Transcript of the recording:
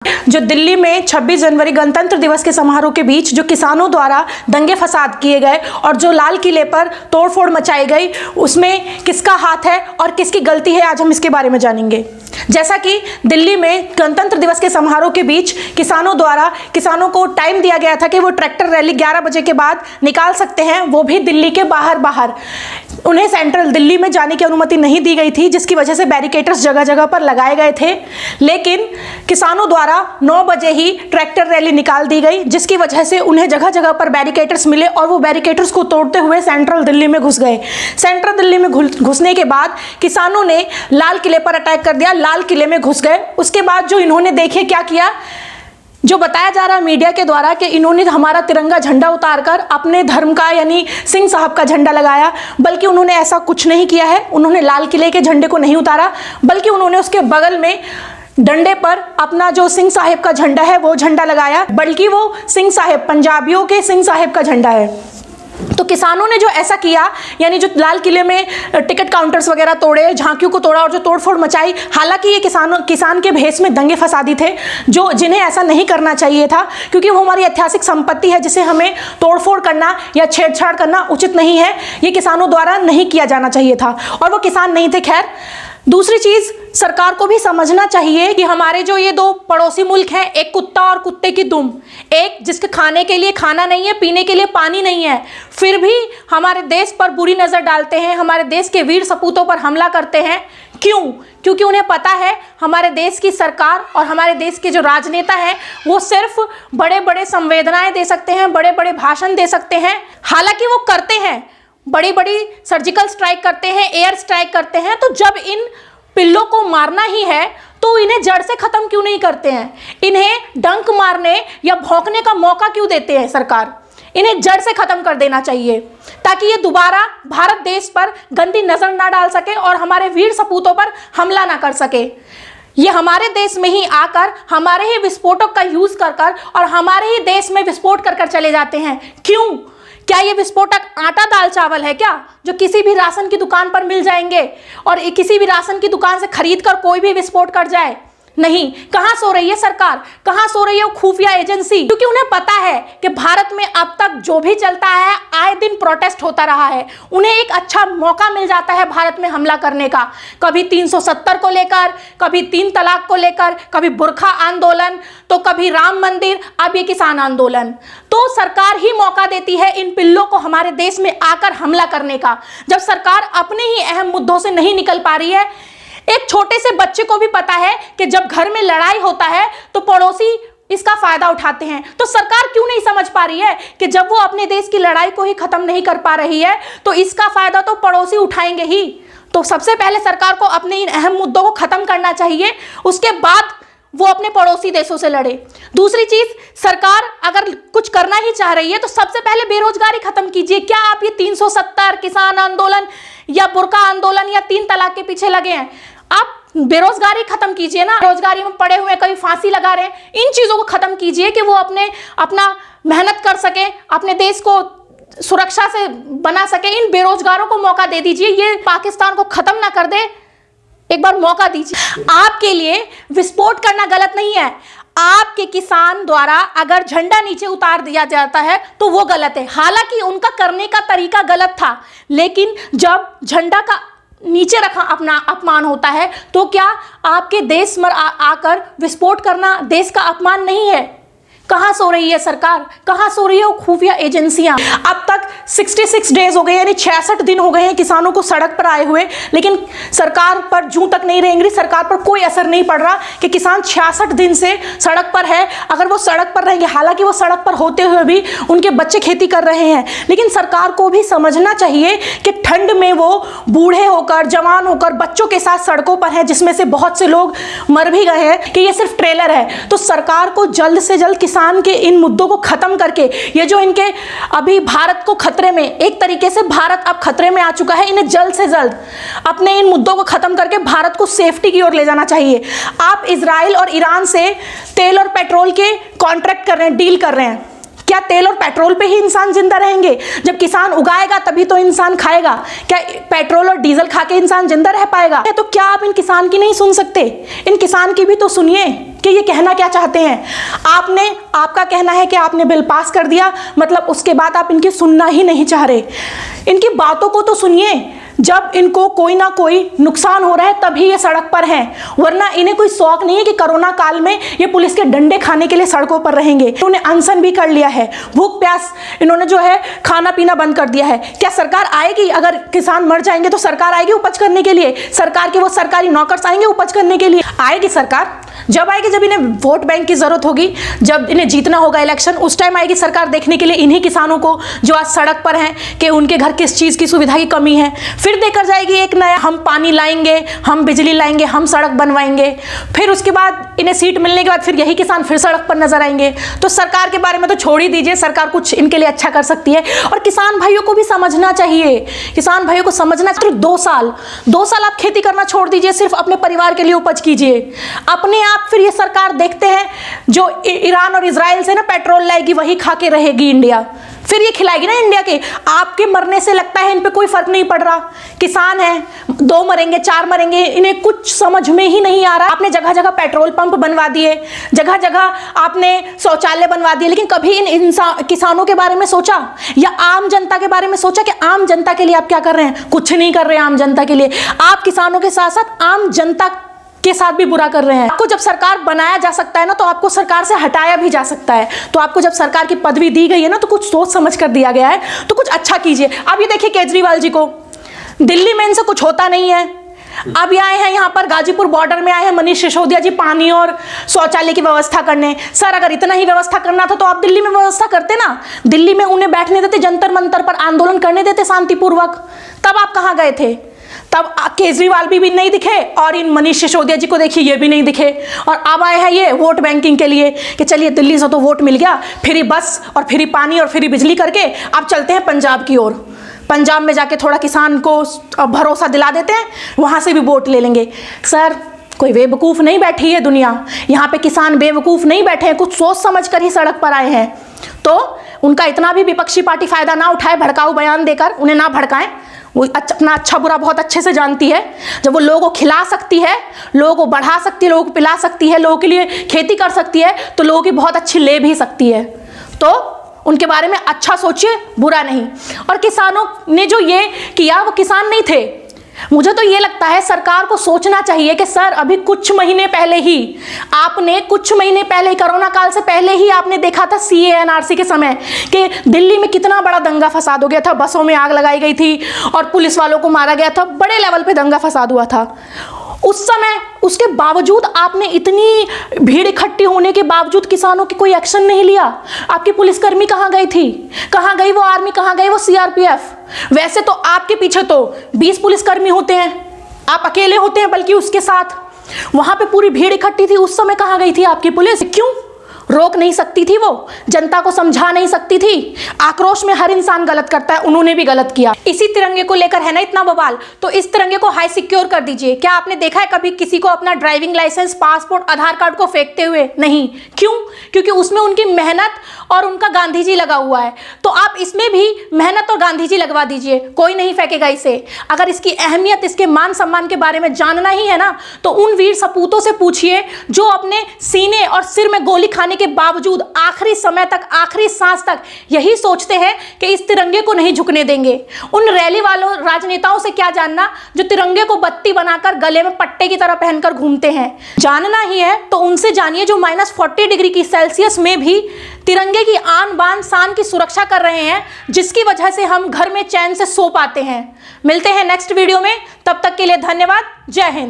जो दिल्ली में 26 जनवरी गणतंत्र दिवस के समारोह के बीच जो किसानों द्वारा दंगे फसाद किए गए और जो लाल किले पर तोड़फोड़ मचाई गई, उसमें किसका हाथ है और किसकी गलती है, आज हम इसके बारे में जानेंगे। जैसा कि दिल्ली में गणतंत्र दिवस के समारोह के बीच किसानों को टाइम दिया गया था कि वो ट्रैक्टर रैली 11 बजे के बाद निकाल सकते हैं, वो भी दिल्ली के बाहर उन्हें सेंट्रल दिल्ली में जाने की अनुमति नहीं दी गई थी, जिसकी वजह से बैरिकेड्स जगह जगह पर लगाए गए थे। लेकिन किसानों द्वारा 9 बजे ही ट्रैक्टर रैली निकाल दी गई, जिसकी वजह से उन्हें जगह जगह पर बैरिकेड्स मिले और वो बैरिकेड्स को तोड़ते हुए सेंट्रल दिल्ली में घुस गए। सेंट्रल दिल्ली में घुसने के बाद किसानों ने लाल किले पर अटैक कर दिया, लाल किले में घुस गए। उसके बाद जो इन्होंने देखे क्या किया, जो बताया जा रहा है मीडिया के द्वारा कि इन्होंने हमारा तिरंगा झंडा उतारकर अपने धर्म का यानी सिंह साहब का झंडा लगाया, बल्कि उन्होंने ऐसा कुछ नहीं किया है। उन्होंने लाल किले के झंडे को नहीं उतारा, बल्कि उन्होंने उसके बगल में डंडे पर अपना जो सिंह साहिब का झंडा है वो झंडा लगाया, बल्कि वो सिंह साहिब पंजाबियों के सिंह साहिब का झंडा है। तो किसानों ने जो ऐसा किया, यानी जो लाल किले में टिकट काउंटर्स वगैरह तोड़े, झांकियों को तोड़ा और जो तोड़फोड़ मचाई, हालांकि ये किसान के भेष में दंगे फसादी थे, जिन्हें ऐसा नहीं करना चाहिए था, क्योंकि वो हमारी ऐतिहासिक संपत्ति है जिसे हमें तोड़फोड़ करना या छेड़छाड़ करना उचित नहीं है। ये किसानों द्वारा नहीं किया जाना चाहिए था और वो किसान नहीं थे। खैर, दूसरी चीज सरकार को भी समझना चाहिए कि हमारे जो ये दो पड़ोसी मुल्क हैं, एक कुत्ता और कुत्ते की दुम, एक जिसके खाने के लिए खाना नहीं है, पीने के लिए पानी नहीं है, फिर भी हमारे देश पर बुरी नज़र डालते हैं, हमारे देश के वीर सपूतों पर हमला करते हैं। क्यों? क्योंकि उन्हें पता है हमारे देश की सरकार और हमारे देश के जो राजनेता हैं वो सिर्फ बड़े बड़े संवेदनाएं दे सकते हैं, बड़े बड़े भाषण दे सकते हैं। हालांकि वो करते हैं, बड़ी बड़ी सर्जिकल स्ट्राइक करते हैं, एयर स्ट्राइक करते हैं। तो जब इन पिल्लों को मारना ही है तो इन्हें जड़ से खत्म क्यों नहीं करते हैं? इन्हें डंक मारने या भौंकने का मौका क्यों देते हैं सरकार? इन्हें जड़ से खत्म कर देना चाहिए ताकि ये दोबारा भारत देश पर गंदी नजर ना डाल सके और हमारे वीर सपूतों पर हमला ना कर सके। ये हमारे देश में ही आकर हमारे ही विस्फोटक का यूज कर और हमारे ही देश में विस्फोट कर चले जाते हैं। क्यों? क्या ये विस्फोटक आटा दाल चावल है क्या, जो किसी भी राशन की दुकान पर मिल जाएंगे और किसी भी राशन की दुकान से खरीद कर कोई भी विस्फोट कर जाए? नहीं। कहां सो रही है सरकार, कहां सो रही है वो खुफिया एजेंसी? क्योंकि उन्हें पता है कि भारत में अब तक जो भी चलता है, आए दिन प्रोटेस्ट होता रहा है, उन्हें एक अच्छा मौका मिल जाता है भारत में हमला करने का। कभी 370 को लेकर, कभी 3 तलाक को लेकर, कभी बुरखा आंदोलन, तो कभी राम मंदिर, अब ये किसान आंदोलन। तो सरकार ही मौका देती है इन पिल्लों को हमारे देश में आकर हमला करने का। जब सरकार अपने ही अहम मुद्दों से नहीं निकल पा रही है, एक छोटे से बच्चे को भी पता है कि जब घर में लड़ाई होता है तो पड़ोसी इसका फायदा उठाते हैं, तो सरकार क्यों नहीं समझ पा रही है कि जब वो अपने देश की लड़ाई को ही खत्म नहीं कर पा रही है तो इसका फायदा तो पड़ोसी उठाएंगे ही। तो सबसे पहले सरकार को अपने इन अहम मुद्दों को खत्म करना चाहिए, उसके बाद वो अपने पड़ोसी देशों से लड़े। दूसरी चीज, सरकार अगर कुछ करना ही चाह रही है तो सबसे पहले बेरोजगारी खत्म कीजिए। क्या आप ये 370 किसान आंदोलन या बुरका आंदोलन या 3 तलाक के पीछे लगे हैं? आप बेरोजगारी खत्म कीजिए ना। रोजगारी में पड़े हुए कभी फांसी लगा रहे हैं, इन चीजों को खत्म कीजिए कि वो अपना मेहनत कर सके, अपने देश को सुरक्षा से बना सके। इन बेरोजगारों को मौका दे दीजिए, ये पाकिस्तान को खत्म ना कर दे, एक बार मौका दीजिए। आपके लिए विस्फोट करना गलत नहीं है, आपके किसान द्वारा अगर झंडा नीचे उतार दिया जाता है तो वो गलत है। हालांकि उनका करने का तरीका गलत था, लेकिन जब झंडा का नीचे रखा अपना अपमान होता है तो क्या आपके देश में आकर विस्फोट करना देश का अपमान नहीं है? कहां सो रही है सरकार, कहां सो रही है वो खुफिया एजेंसियां? अब तक 66 डेज हो गए, यानी 66 दिन हो गए हैं किसानों को सड़क पर आए हुए, लेकिन सरकार पर जूं तक नहीं रहेंगी, सरकार पर कोई असर नहीं पड़ रहा कि किसान 66 दिन से सड़क पर है। अगर वो सड़क पर रहेंगे, हालांकि वो सड़क पर होते हुए भी उनके बच्चे खेती कर रहे हैं, लेकिन सरकार को भी समझना चाहिए कि ठंड में वो बूढ़े होकर, जवान होकर बच्चों के साथ सड़कों पर हैं, जिसमें से बहुत से लोग मर भी गए हैं, कि ये सिर्फ ट्रेलर है। तो सरकार को जल्द से जल्द किसान के इन मुद्दों को खत्म करके, ये जो इनके अभी भारत को खतरे में, एक तरीके से भारत अब खतरे में आ चुका है, इन्हें जल्द से जल्द अपने इन मुद्दों को खत्म करके भारत को सेफ्टी की ओर ले जाना चाहिए। आप इजराइल और ईरान से तेल और पेट्रोल के कॉन्ट्रैक्ट कर रहे हैं, डील कर रहे हैं। क्या तेल और पेट्रोल पे ही इंसान जिंदा रहेंगे? जब किसान उगाएगा तभी तो इंसान खाएगा। क्या पेट्रोल और डीजल खा के इंसान जिंदा रह पाएगा? तो क्या आप इन किसान की नहीं सुन सकते? इन किसान की भी तो सुनिए। कि ये कहना क्या चाहते हैं। आपका कहना है कि आपने बिल पास कर दिया, मतलब उसके बाद आप इनकी सुनना ही नहीं चाह रहे। इनकी बातों को तो सुनिए, जब इनको कोई ना कोई नुकसान हो रहा है तभी ये सड़क पर हैं, वरना इन्हें कोई शौक नहीं है कि कोरोना काल में ये पुलिस के डंडे खाने के लिए सड़कों पर रहेंगे। इन्होंने अनशन भी कर लिया है, भूख प्यास इन्होंने जो है खाना पीना बंद कर दिया है। क्या सरकार आएगी? अगर किसान मर जाएंगे तो सरकार आएगी उपज करने के लिए? सरकार के वो सरकारी नौकर आएंगे उपज करने के लिए? आएगी सरकार? जब आएगी जब इन्हें वोट बैंक की जरूरत होगी, जब इन्हें जीतना होगा इलेक्शन, उस टाइम आएगी सरकार देखने के लिए इन्हीं किसानों को जो आज सड़क पर हैं कि उनके घर किस चीज की सुविधा की कमी है। फिर देकर जाएगी एक नया, हम पानी लाएंगे, हम बिजली लाएंगे, हम सड़क बनवाएंगे। फिर उसके बाद इन्हें सीट मिलने के बाद फिर यही किसान फिर सड़क पर नजर आएंगे। तो सरकार के बारे में तो छोड़ ही दीजिए, सरकार कुछ इनके लिए अच्छा कर सकती है। और किसान भाइयों को भी समझना चाहिए, किसान भाइयों को समझना चाहिए। 2 साल आप खेती करना छोड़ दीजिए, सिर्फ अपने परिवार के लिए उपज कीजिए अपने आप। फिर ये सरकार देखते हैं जो ईरान और इजराइल से ना पेट्रोल लाएगी वही खा के रहेगी इंडिया, फिर ये खिलाएगी ना इंडिया के। आपके मरने से लगता है इन पे कोई फर्क नहीं पड़ रहा। किसान हैं, 2 मरेंगे 4 मरेंगे, इन्हें कुछ समझ में ही नहीं आ रहा। आपने जगह जगह पेट्रोल पंप बनवा दिए, जगह जगह आपने शौचालय बनवा दिए, लेकिन कभी इन किसानों के बारे में सोचा या आम जनता के बारे में सोचा कि आम जनता के लिए आप क्या कर रहे हैं? कुछ नहीं कर रहे हैं आम जनता के लिए। आप किसानों के साथ साथ आम जनता के साथ भी बुरा कर रहे हैं। आपको जब सरकार बनाया जा सकता है ना, तो आपको सरकार से हटाया भी जा सकता है। तो आपको जब सरकार की पदवी दी गई है ना, तो कुछ सोच समझ कर दिया गया है, तो कुछ अच्छा कीजिए। अब ये देखिए केजरीवाल जी को, दिल्ली में इनसे कुछ होता नहीं है। अब ये आए हैं यहाँ पर गाजीपुर बॉर्डर में आए हैं मनीष सिसोदिया जी पानी और शौचालय की व्यवस्था करने। सर अगर इतना ही व्यवस्था करना था तो आप दिल्ली में व्यवस्था करते ना, दिल्ली में उन्हें बैठने देते, जंतर मंतर पर आंदोलन करने देते शांतिपूर्वक। तब आप कहाँ गए थे? तब केजरीवाल भी नहीं दिखे, और इन मनीष सिसोदिया जी को देखिए ये भी नहीं दिखे। और अब आए हैं ये वोट बैंकिंग के लिए कि चलिए दिल्ली से तो वोट मिल गया, फ्री बस और फ्री पानी और फ्री बिजली करके अब चलते हैं पंजाब की ओर। पंजाब में जाके थोड़ा किसान को भरोसा दिला देते हैं, वहां से भी वोट ले लेंगे। सर कोई बेवकूफ़ नहीं बैठी है दुनिया, यहाँ पे किसान बेवकूफ़ नहीं बैठे हैं, कुछ सोच समझ कर ही सड़क पर आए हैं। तो उनका इतना भी विपक्षी पार्टी फायदा ना उठाए भड़काऊ बयान देकर, उन्हें ना भड़काएं। वो अपना अच्छा बुरा बहुत अच्छे से जानती है। जब वो लोगों को खिला सकती है, लोगों को बढ़ा सकती है, लोगों को पिला सकती है, लोगों के लिए खेती कर सकती है, तो लोगों की बहुत अच्छी ले भी सकती है। तो उनके बारे में अच्छा सोचिए, बुरा नहीं। और किसानों ने जो ये किया वो किसान नहीं थे। मुझे तो ये लगता है सरकार को सोचना चाहिए कि सर अभी कुछ महीने पहले ही आपने, कुछ महीने पहले कोरोना काल से पहले ही आपने देखा था CAA NRC के समय कि दिल्ली में कितना बड़ा दंगा फसाद हो गया था, बसों में आग लगाई गई थी और पुलिस वालों को मारा गया था, बड़े लेवल पे दंगा फसाद हुआ था उस समय। उसके बावजूद आपने इतनी भीड़ इकट्ठी होने के बावजूद किसानों की कोई एक्शन नहीं लिया। आपकी पुलिसकर्मी कहाँ गई थी? कहाँ गई वो आर्मी? कहाँ गई वो CRPF? वैसे तो आपके पीछे तो 20 पुलिसकर्मी होते हैं, आप अकेले होते हैं बल्कि उसके साथ। वहां पे पूरी भीड़ इकट्ठी थी, उस समय कहाँ गई थी आपकी पुलिस? क्यों रोक नहीं सकती थी? वो जनता को समझा नहीं सकती थी? आक्रोश में हर इंसान गलत करता है, उन्होंने भी गलत किया। इसी तिरंगे को लेकर है ना इतना बवाल, तो इस तिरंगे को हाई सिक्योर कर दीजिए। क्या आपने देखा है कभी किसी को अपना ड्राइविंग लाइसेंस, पासपोर्ट, आधार कार्ड को फेंकते हुए? नहीं। क्यों? क्योंकि उसमें उनकी मेहनत और उनका गांधी जी लगा हुआ है। तो आप इसमें भी मेहनत और गांधी जी लगवा दीजिए, कोई नहीं फेंकेगा इसे। अगर इसकी अहमियत, इसके मान सम्मान के बारे में जानना ही है ना, तो उन वीर सपूतों से पूछिए जो अपने सीने और सिर में गोली खाने के बावजूद आखिरी समय तक, आखिरी सांस तक यही सोचते हैं कि इस तिरंगे को नहीं झुकने देंगे। उन रैली वालों राजनेताओं से क्या जानना जो तिरंगे को बत्ती बनाकर गले में पट्टे की तरह पहनकर घूमते हैं। जानना ही है तो उनसे जानिए जो -40 डिग्री की सेल्सियस में भी तिरंगे की आन बान शान की सुरक्षा कर रहे हैं, जिसकी वजह से हम घर में चैन से सो पाते हैं। मिलते हैं नेक्स्ट वीडियो में, तब तक के लिए धन्यवाद। जय हिंद।